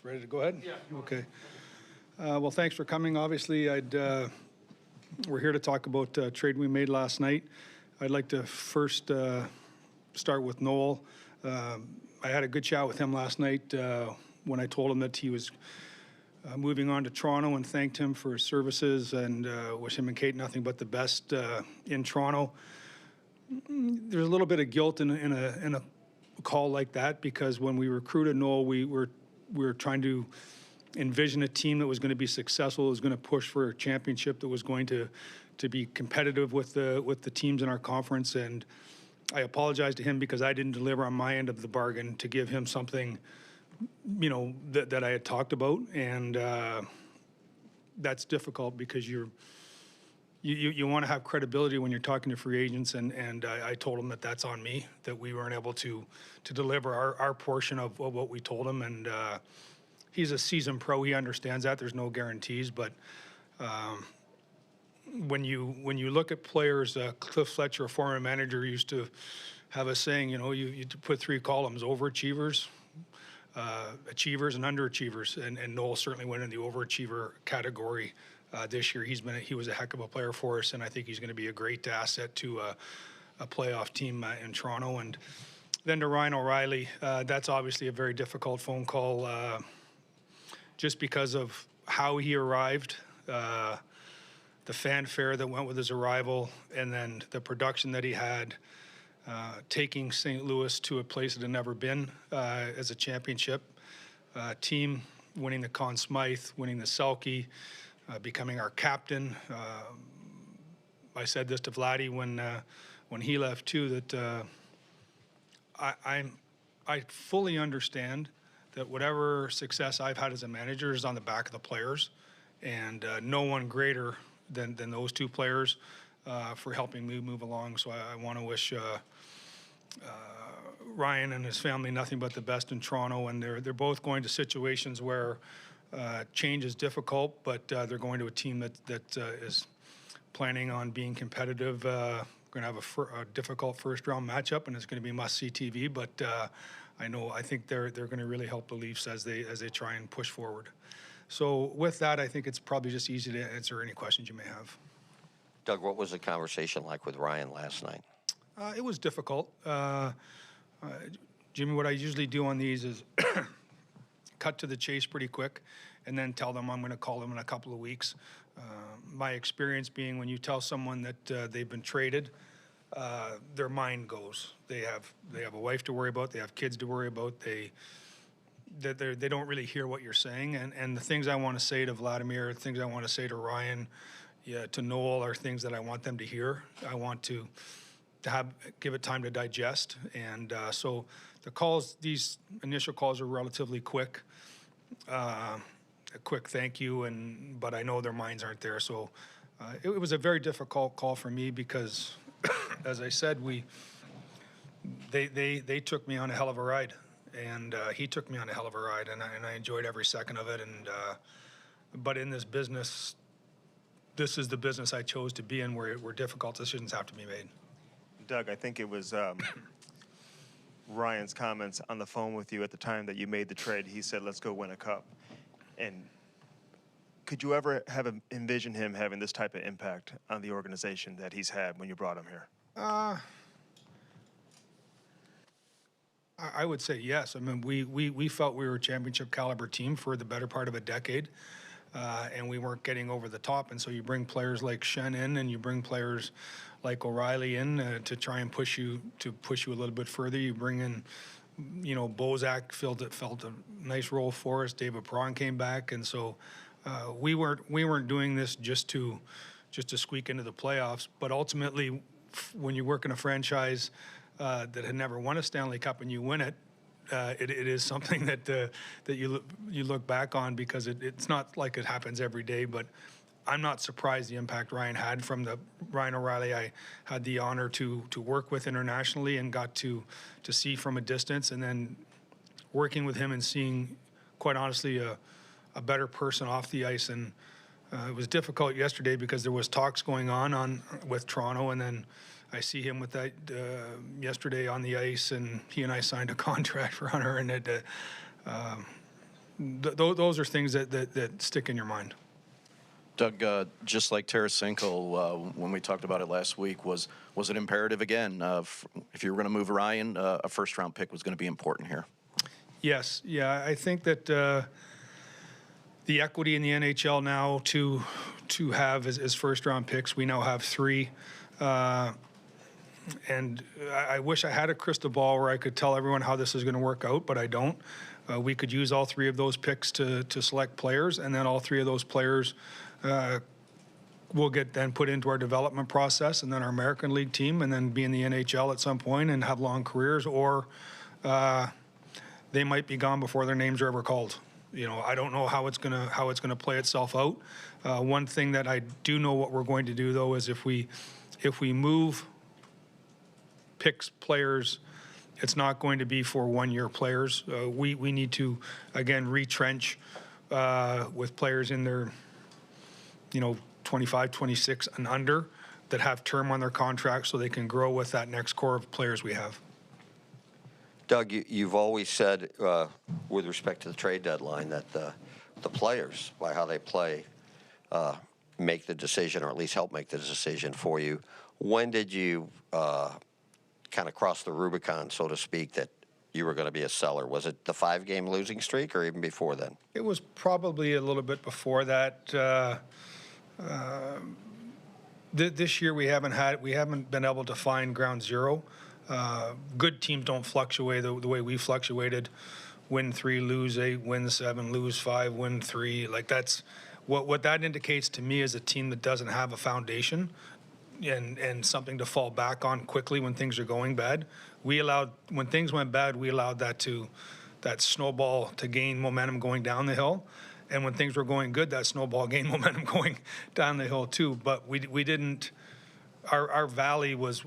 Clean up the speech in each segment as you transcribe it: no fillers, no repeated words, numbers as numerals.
Yes, ready to go ahead? Yeah. Okay. Well, thanks for coming. Obviously, we're here to talk about trade we made last night. I'd like to first start with Noel. I had a good chat with him last night when I told him that he was moving on to Toronto, and thanked him for his services, and wish him and Kate nothing but the best in Toronto. There's a little bit of guilt in a call like that, because when we recruited Noel, we were trying to envision a team that was going to be successful, was going to push for a championship, that was going to be competitive with the teams in our conference. And I apologize to him because I didn't deliver on my end of the bargain to give him something, that I had talked about. And that's difficult, because you want to have credibility when you're talking to free agents, and I told him that that's on me, that we weren't able to deliver our portion of what we told him. And he's a seasoned pro, he understands that there's no guarantees, but when you look at players, Cliff Fletcher, a former manager, used to have a saying, you put three columns: overachievers, achievers, and underachievers, and Noel certainly went in the overachiever category. This year, he was a heck of a player for us, and I think he's going to be a great asset to a playoff team in Toronto. And then to Ryan O'Reilly, that's obviously a very difficult phone call, just because of how he arrived, the fanfare that went with his arrival, and then the production that he had, taking St. Louis to a place it had never been as a championship team, winning the Conn Smythe, winning the Selke, becoming our captain. I said this to Vladdy when he left too, that I fully understand that whatever success I've had as a manager is on the back of the players, and no one greater than those two players for helping me move along. So I want to wish Ryan and his family nothing but the best in Toronto, and they're both going to situations where change is difficult, but they're going to a team that is planning on being competitive. We're going to have a difficult first-round matchup, and it's going to be must-see TV. But I think they're going to really help the Leafs as they try and push forward. So with that, I think it's probably just easy to answer any questions you may have. Doug, what was the conversation like with Ryan last night? It was difficult. Jimmy, what I usually do on these is cut to the chase pretty quick, and then tell them I'm going to call them in a couple of weeks. My experience being, when you tell someone that they've been traded, their mind goes. They have a wife to worry about. They have kids to worry about. They don't really hear what you're saying. And the things I want to say to Vladimir, the things I want to say to Ryan, to Noel, are things that I want them to hear. I want to give it time to digest. And so these initial calls are relatively quick. A quick thank you, but I know their minds aren't there. So it was a very difficult call for me, because, as I said, they took me on a hell of a ride, and he took me on a hell of a ride, and I enjoyed every second of it. And but in this business, this is the business I chose to be in, where difficult decisions have to be made. Doug, I think it was Ryan's comments on the phone with you at the time that you made the trade. He said, "Let's go win a cup." And could you ever envision him having this type of impact on the organization that he's had when you brought him here? I would say yes. I mean, we felt we were a championship caliber team for the better part of a decade, and we weren't getting over the top. And so you bring players like Shen in, and you bring players like O'Reilly in to try and push you a little bit further. You bring in, Bozak felt a nice role for us. David Perron came back, and so we weren't doing this just to squeak into the playoffs. But ultimately, when you work in a franchise that had never won a Stanley Cup and you win it, it is something that you look back on, because it's not like it happens every day. But I'm not surprised the impact Ryan had. From the Ryan O'Reilly I had the honor to work with internationally and got to see from a distance, and then working with him and seeing, quite honestly, a better person off the ice. And it was difficult yesterday because there was talks going on with Toronto, and then I see him with that yesterday on the ice, and he and I signed a contract for Hunter, and those are things that stick in your mind. Doug, just like Tarasenko, when we talked about it last week, was it imperative again? If you were going to move Ryan, a first-round pick was going to be important here. Yes, yeah, I think that the equity in the NHL now to have as first-round picks, we now have 3. And I wish I had a crystal ball where I could tell everyone how this is going to work out, but I don't. We could use all 3 of those picks to select players, and then all 3 of those players will get then put into our development process, and then our American League team, and then be in the NHL at some point and have long careers, or they might be gone before their names are ever called. You know, I don't know how it's gonna play itself out. One thing that I do know what we're going to do though is if we move picks players, it's not going to be for one-year players. We need to again retrench with players in their 25, 26 and under that have term on their contract so they can grow with that next core of players we have. Doug, you've always said, with respect to the trade deadline, that the players, by how they play, make the decision, or at least help make the decision for you. When did you kind of cross the Rubicon, so to speak, that you were going to be a seller? Was it the 5-game losing streak, or even before then? It was probably a little bit before that. This year we haven't been able to find ground zero. Good teams don't fluctuate the way we fluctuated. Win 3, lose 8, win 7, lose 5, win 3. Like that's what that indicates to me is a team that doesn't have a foundation and something to fall back on quickly when things are going bad. When things went bad, we allowed that snowball to gain momentum going down the hill. And when things were going good, that snowball gained momentum going down the hill too. But we didn't. Our valley was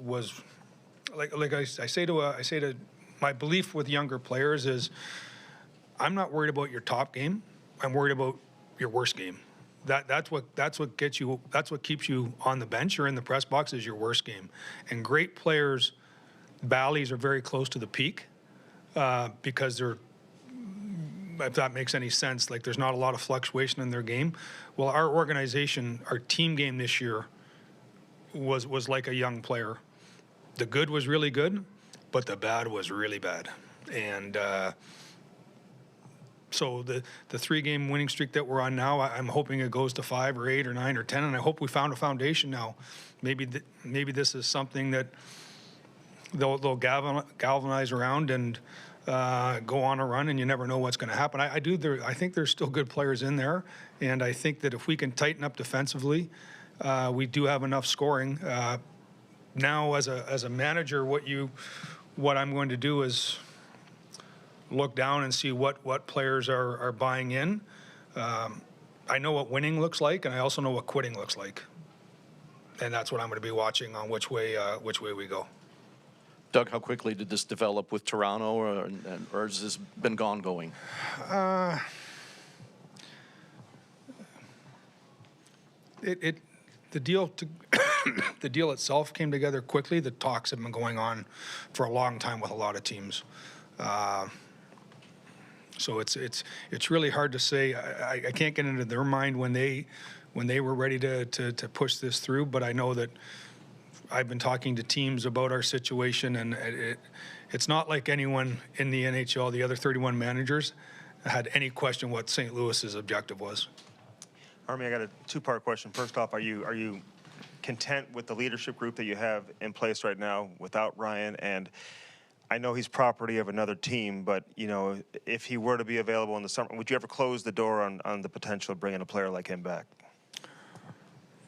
like I say to my belief with younger players is, I'm not worried about your top game. I'm worried about your worst game. That's what gets you. That's what keeps you on the bench or in the press box is your worst game. And great players, valleys are very close to the peak because they're. If that makes any sense, like there's not a lot of fluctuation in their game. Well, our organization, our team game this year was like a young player. The good was really good, but the bad was really bad. And so the 3-game winning streak that we're on now, I'm hoping it goes to 5 or 8 or 9 or 10, and I hope we found a foundation now. Maybe this is something that they'll galvanize around and go on a run, and you never know what's going to happen. I think there's still good players in there, and I think that if we can tighten up defensively, we do have enough scoring. Now, as a manager, what I'm going to do is look down and see what players are buying in. I know what winning looks like, and I also know what quitting looks like, and that's what I'm going to be watching on which way we go. Doug, how quickly did this develop with Toronto, or has this been going? The deal itself came together quickly. The talks have been going on for a long time with a lot of teams. So it's really hard to say. I can't get into their mind when they were ready to push this through, but I know that I've been talking to teams about our situation, and it's not like anyone in the NHL, the other 31 managers, had any question what St. Louis's objective was. Army, I got a 2-part question. First off, are you content with the leadership group that you have in place right now without Ryan? And I know he's property of another team, but if he were to be available in the summer, would you ever close the door on the potential of bringing a player like him back?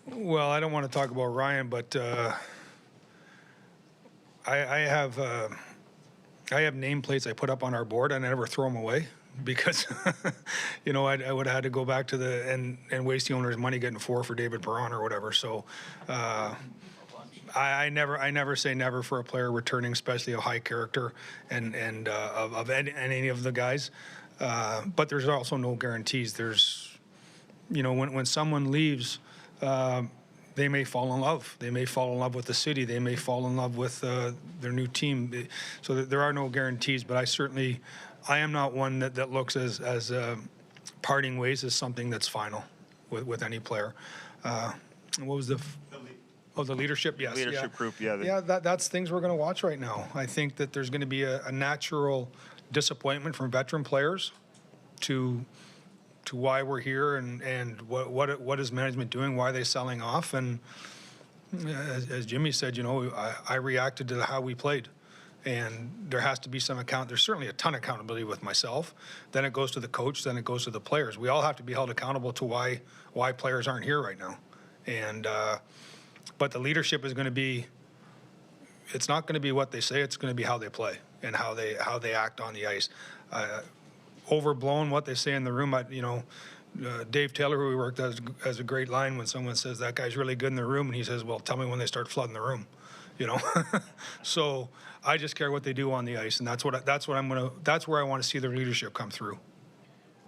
Well, I don't want to talk about Ryan, but I have nameplates I put up on our board, and I never throw them away because I would have had to go back to and waste the owner's money getting 4 for David Perron or whatever. So I never say never for a player returning, especially a high character and of any of the guys. But there's also no guarantees. There's when someone leaves. They may fall in love. They may fall in love with the city. They may fall in love with their new team. So there are no guarantees. But I am not one that looks as parting ways is something that's final with any player. What was the leadership? Yes. Leadership group, yeah. Yeah, that's things we're going to watch right now. I think that there's going to be a natural disappointment from veteran players to why we're here and what is management doing, why are they selling off. And as Jimmy said, I reacted to how we played. And there has to be some there's certainly a ton of accountability with myself. Then it goes to the coach, then it goes to the players. We all have to be held accountable to why players aren't here right now. And but the leadership is going to be, it's not going to be what they say, it's going to be how they play and how they act on the ice. Overblown what they say in the room. Dave Taylor, who we worked has a great line when someone says that guy's really good in the room, and he says, well, tell me when they start flooding the room. So I just care what they do on the ice, and that's where I want to see their leadership come through.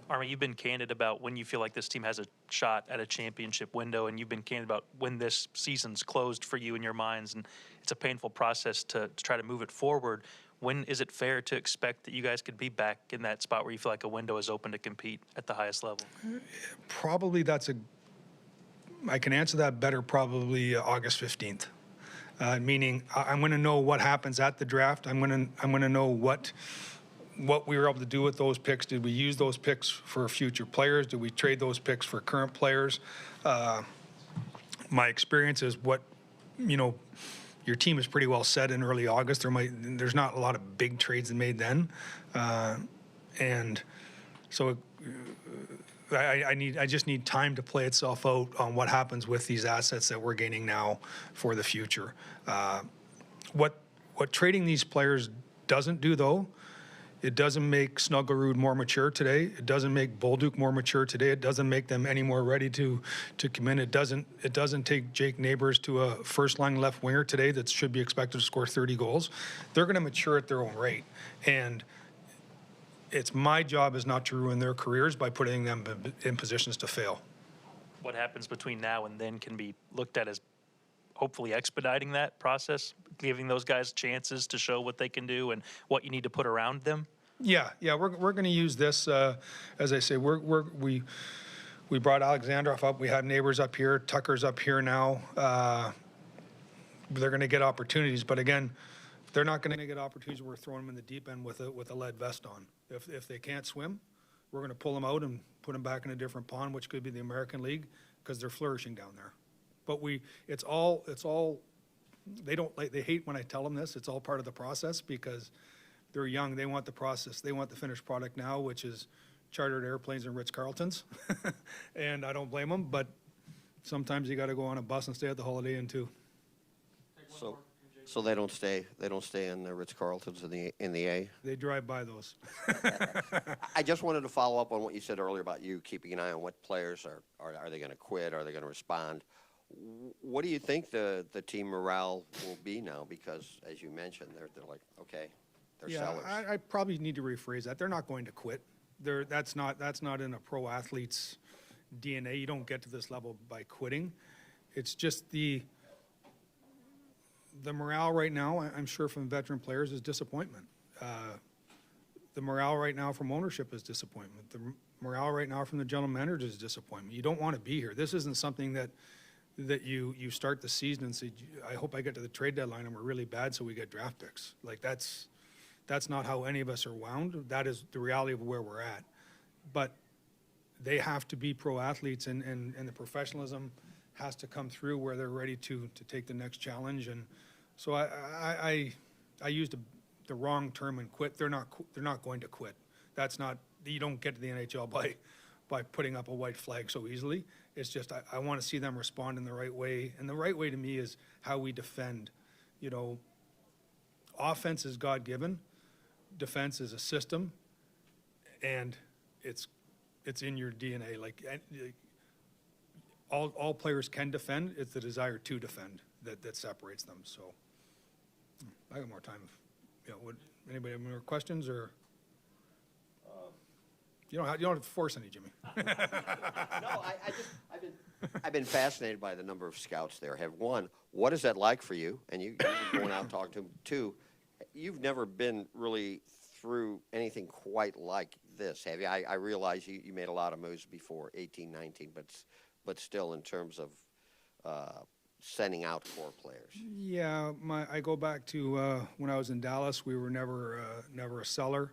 Army, you've been candid about when you feel like this team has a shot at a championship window, and you've been candid about when this season's closed for you in your minds, and it's a painful process to try to move it forward. When is it fair to expect that you guys could be back in that spot where you feel like a window is open to compete at the highest level? Probably I can answer that better probably August 15th. Meaning I'm going to know what happens at the draft. I'm going to know what we were able to do with those picks. Did we use those picks for future players? Did we trade those picks for current players? My experience is your team is pretty well set in early August. There's not a lot of big trades made then, and so I just need time to play itself out on what happens with these assets that we're gaining now for the future. What trading these players doesn't do, though, it doesn't make Snuggerud more mature today. It doesn't make Bolduc more mature today. It doesn't make them any more ready to come in. It doesn't take Jake Neighbors to a first-line left winger today that should be expected to score 30 goals. They're going to mature at their own rate, and it's my job is not to ruin their careers by putting them in positions to fail. What happens between now and then can be looked at as hopefully expediting that process, giving those guys chances to show what they can do and what you need to put around them? Yeah, we're going to use this, as I say, we brought Alexandrov up, we had Neighbors up here, Tucker's up here now. They're going to get opportunities, but again, they're not going to get opportunities where we're throwing them in the deep end with a lead vest on. If they can't swim, we're going to pull them out and put them back in a different pond, which could be the American League, because they're flourishing down there. But it's all. They hate when I tell them this. It's all part of the process because they're young. They want the process. They want the finished product now, which is chartered airplanes and Ritz-Carltons. And I don't blame them, but sometimes you got to go on a bus and stay at the Holiday Inn too. So they don't stay in the Ritz-Carltons in the A? They drive by those. I just wanted to follow up on what you said earlier about you keeping an eye on what players are they going to quit? Are they going to respond? What do you think the team morale will be now? Because, as you mentioned, they're like, okay, they're sellers. I probably need to rephrase that. They're not going to quit. That's not in a pro athlete's DNA. You don't get to this level by quitting. It's just the morale right now, I'm sure from veteran players, is disappointment. The morale right now from ownership is disappointment. The morale right now from the general manager is disappointment. You don't want to be here. This isn't something that you start the season and say, I hope I get to the trade deadline and we're really bad so we get draft picks. Like that's not how any of us are wound. That is the reality of where we're at. But they have to be pro athletes and the professionalism has to come through where they're ready to take the next challenge. And so I used the wrong term and quit. They're not going to quit. That's not, you don't get to the NHL by putting up a white flag so easily. It's just I want to see them respond in the right way. And the right way to me is how we defend. Offense is God-given. Defense is a system. And it's in your DNA. Like all players can defend. It's the desire to defend that separates them. So I got more time. Would anybody have more questions or? You don't have to force any, Jimmy. No, I've been fascinated by the number of scouts there. What is that like for you? And you're going out and talking to them too. You've never been really through anything quite like this, have you? I realize you made a lot of moves before 18, 19, but still in terms of sending out core players. Yeah, I go back to when I was in Dallas, we were never a seller.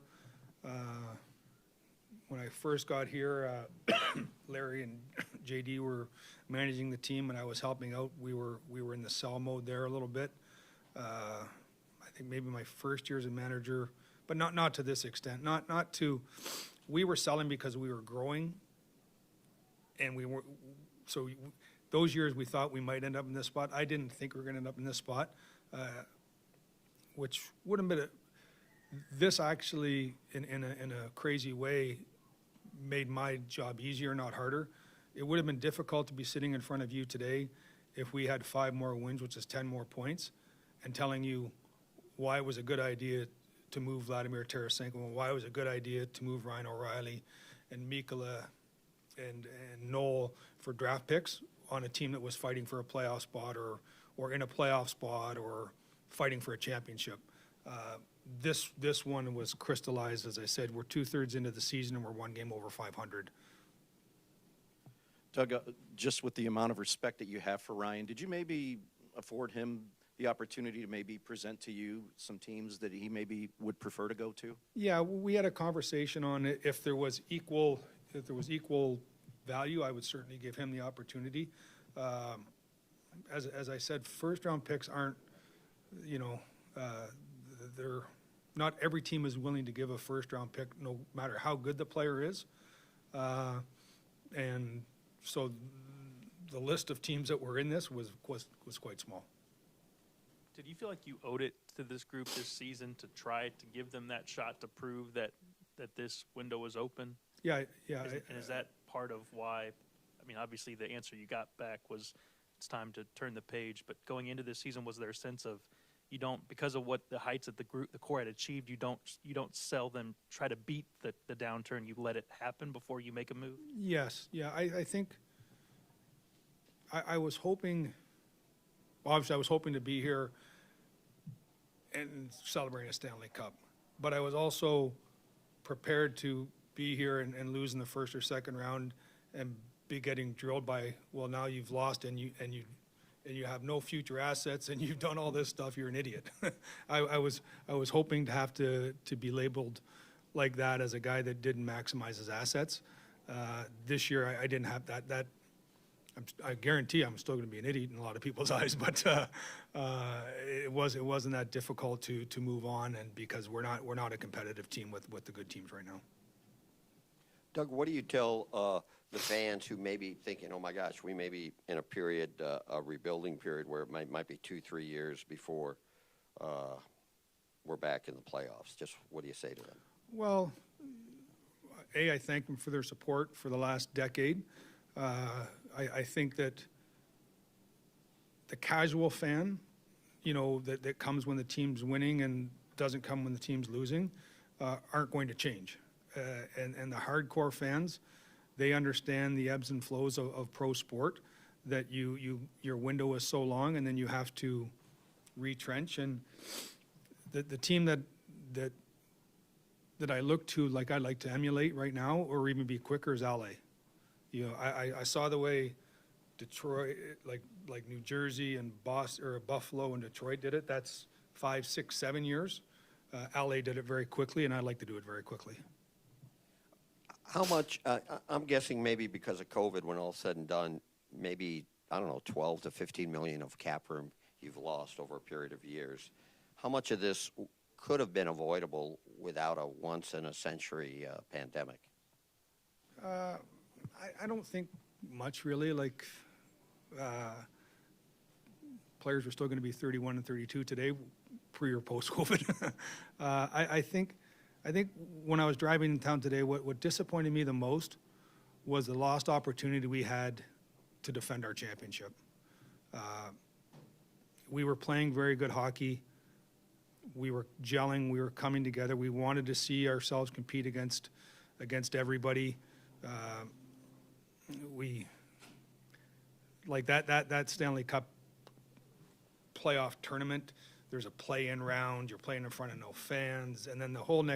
When I first got here, Larry and JD were managing the team, and I was helping out. We were in the sell mode there a little bit. I think maybe my first year as a manager, but not to this extent. Not to. We were selling because we were growing, and we were so. Those years we thought we might end up in this spot. I didn't think we were going to end up in this spot, which would have been this actually in a crazy way made my job easier, not harder. It would have been difficult to be sitting in front of you today if we had 5 more wins, which is 10 more points, and telling you why it was a good idea to move Vladimir Tarasenko and why it was a good idea to move Ryan O'Reilly and Mikhail and Noel for draft picks on a team that was fighting for a playoff spot or in a playoff spot or fighting for a championship. This one was crystallized, as I said. We're 2/3 into the season and we're 1 game over 500. Doug, just with the amount of respect that you have for Ryan, did you maybe afford him the opportunity to maybe present to you some teams that he maybe would prefer to go to? Yeah, we had a conversation on it. If there was equal value, I would certainly give him the opportunity. As I said, first-round picks aren't, they're not every team is willing to give a first-round pick, no matter how good the player is. And so the list of teams that were in this was quite small. Did you feel like you owed it to this group this season to try to give them that shot to prove that this window was open? Yeah. And is that part of why? I mean, obviously the answer you got back was it's time to turn the page. But going into this season, was there a sense of you don't, because of what the heights that the core had achieved, you don't sell them, try to beat the downturn. You let it happen before you make a move. Yes. Yeah. I think I was hoping. Obviously, I was hoping to be here and celebrating a Stanley Cup, but I was also prepared to be here and lose in the first or second round and be getting drilled by, well, now you've lost and you have no future assets and you've done all this stuff. You're an idiot. I was hoping to have to be labeled like that as a guy that didn't maximize his assets. This year, I didn't have that. I guarantee I'm still going to be an idiot in a lot of people's eyes, but it wasn't that difficult to move on, and because we're not a competitive team with the good teams right now. Doug, what do you tell the fans who may be thinking, oh my gosh, we may be in a period, a rebuilding period where it might be 2-3 years before we're back in the playoffs? Just what do you say to them? Well, I thank them for their support for the last decade. I think that the casual fan, that comes when the team's winning and doesn't come when the team's losing, aren't going to change. And the hardcore fans, they understand the ebbs and flows of pro sport, that your window is so long and then you have to retrench. And the team that I look to, like I'd like to emulate right now or even be quicker, is LA. I saw the way Detroit, like New Jersey and Boston or Buffalo and Detroit did it. That's 5, 6, 7 years. LA did it very quickly, and I'd like to do it very quickly. How much, I'm guessing maybe because of COVID, when all said and done, maybe, I don't know, 12 to 15 million of cap room you've lost over a period of years. How much of this could have been avoidable without a once-in-a-century pandemic? I don't think much, really. Players are still going to be 31 and 32 today, pre or post-COVID. I think when I was driving in town today, what disappointed me the most was the lost opportunity we had to defend our championship. We were playing very good hockey. We were gelling. We were coming together. We wanted to see ourselves compete against everybody. We like that Stanley Cup playoff tournament. There's a play-in round. You're playing in front of no fans, and then the whole next